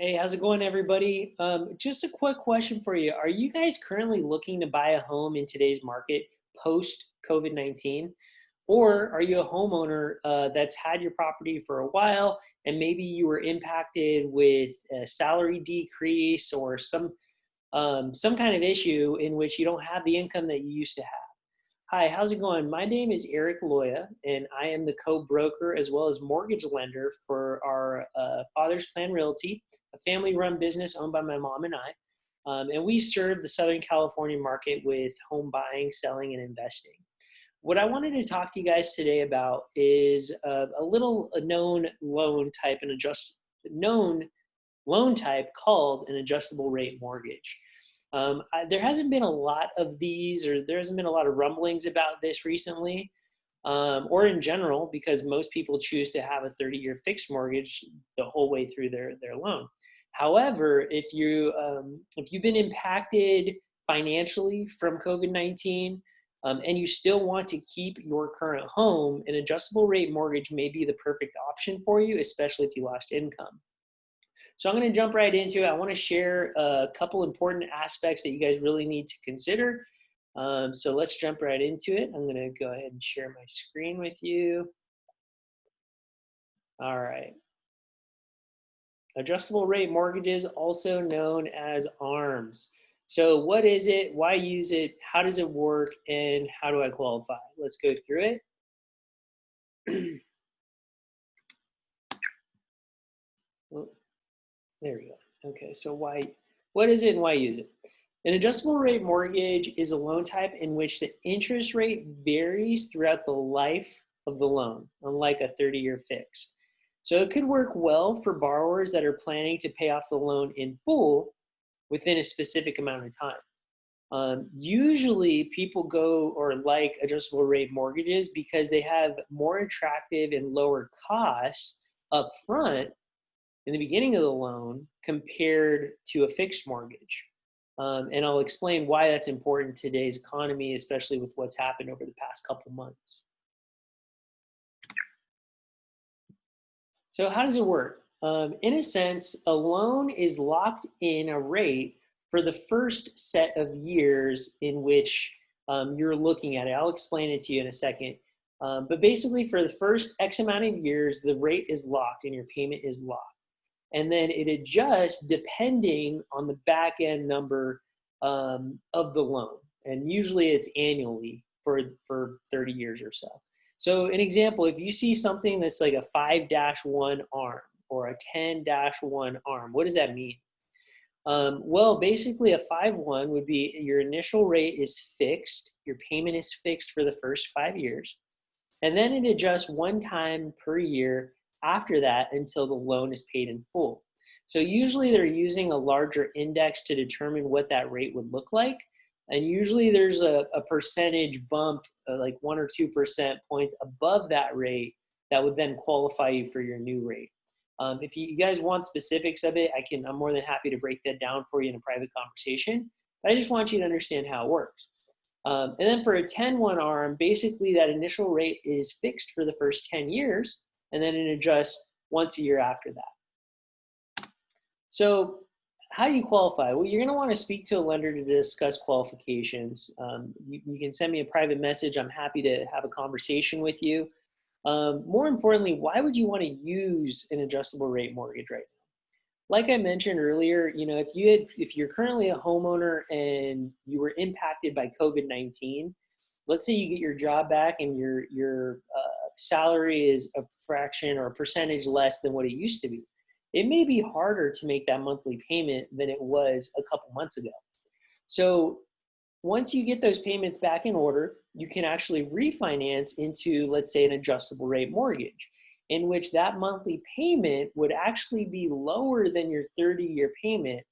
Hey, how's it going, everybody? Just a quick question for you. Are you guys currently looking to buy a home in today's market post COVID-19? Or are you a homeowner that's had your property for a while and maybe you were impacted with a salary decrease or some kind of issue in which you don't have the income that you used to have? Hi, how's it going? My name is Eric Loya, and I am the co-broker as well as mortgage lender for our Father's Plan Realty, a family-run business owned by my mom and I. And we serve the Southern California market with home buying, selling, and investing. What I wanted to talk to you guys today about is a known loan type, known loan type called an adjustable rate mortgage. There hasn't been a lot of these, or there hasn't been a lot of rumblings about this recently, or in general, because most people choose to have a 30-year fixed mortgage the whole way through their loan. However, if you've been impacted financially from COVID-19, and you still want to keep your current home, an adjustable rate mortgage may be the perfect option for you, especially if you lost income. So I'm going to jump right into it. I want to share a couple important aspects that you guys really need to consider. So let's jump right into it. I'm going to go ahead and share my screen with you. All right. Adjustable rate mortgages, also known as ARMs. So what is it? Why use it? How does it work? And how do I qualify? Let's go through it. Well, there we go. Okay, so what is it and why use it? An adjustable rate mortgage is a loan type in which the interest rate varies throughout the life of the loan, unlike a 30-year fixed. So it could work well for borrowers that are planning to pay off the loan in full within a specific amount of time. Usually people go or like adjustable rate mortgages because they have more attractive and lower costs up front in the beginning of the loan compared to a fixed mortgage. And I'll explain why that's important in today's economy, especially with what's happened over the past couple months. So how does it work? In a sense, a loan is locked in a rate for the first set of years in which you're looking at it. I'll explain it to you in a second. But basically for the first X amount of years, the rate is locked and your payment is locked. And then it adjusts depending on the back end number of the loan. And usually it's annually for 30 years or so. So an example, if you see something that's like a 5-1 ARM or a 10-1 ARM, what does that mean? Well, basically a 5-1 would be your initial rate is fixed, your payment is fixed for the first 5 years, and then it adjusts one time per year after that until the loan is paid in full. So usually they're using a larger index to determine what that rate would look like. And usually there's a percentage bump, like 1 or 2% points above that rate that would then qualify you for your new rate. If you guys want specifics of it, I'm more than happy to break that down for you in a private conversation. But I just want you to understand how it works. And then for a 10-1 ARM, basically that initial rate is fixed for the first 10 years, and then it adjusts once a year after that. So how do you qualify? Well, you're going to want to speak to a lender to discuss qualifications. You can send me a private message. I'm happy to have a conversation with you. More importantly, why would you want to use an adjustable rate mortgage right now? Like I mentioned earlier, if you're currently a homeowner and you were impacted by COVID-19, let's say you get your job back and your salary is a fraction or a percentage less than what it used to be. It may be harder to make that monthly payment than it was a couple months ago. So once you get those payments back in order, you can actually refinance into, let's say, an adjustable rate mortgage, in which that monthly payment would actually be lower than your 30-year payment,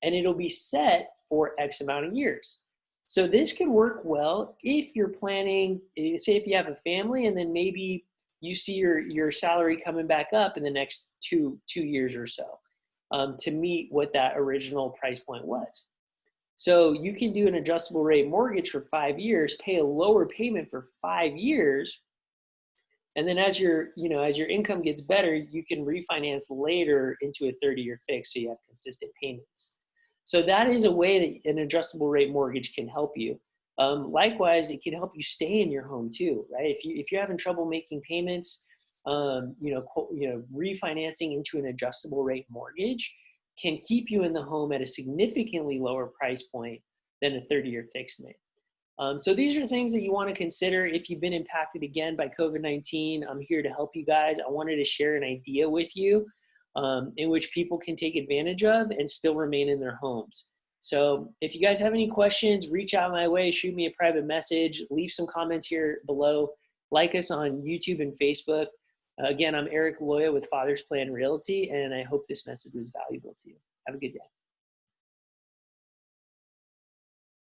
and it'll be set for X amount of years. So this can work well if you're planning, say if you have a family and then maybe you see your salary coming back up in the next two years or so to meet what that original price point was. So you can do an adjustable rate mortgage for 5 years, pay a lower payment for 5 years, And then as as your income gets better, you can refinance later into a 30-year fix so you have consistent payments. So that is a way that an adjustable rate mortgage can help you. Likewise, it can help you stay in your home too, right? If you're having trouble making payments, refinancing into an adjustable rate mortgage can keep you in the home at a significantly lower price point than a 30-year fix may. So these are things that you want to consider if you've been impacted again by COVID-19. I'm here to help you guys. I wanted to share an idea with you in which people can take advantage of and still remain in their homes. So if you guys have any questions, reach out my way, shoot me a private message, leave some comments here below, like us on YouTube and Facebook. Again, I'm Eric Loya with Father's Plan Realty, and I hope this message was valuable to you. Have a good day.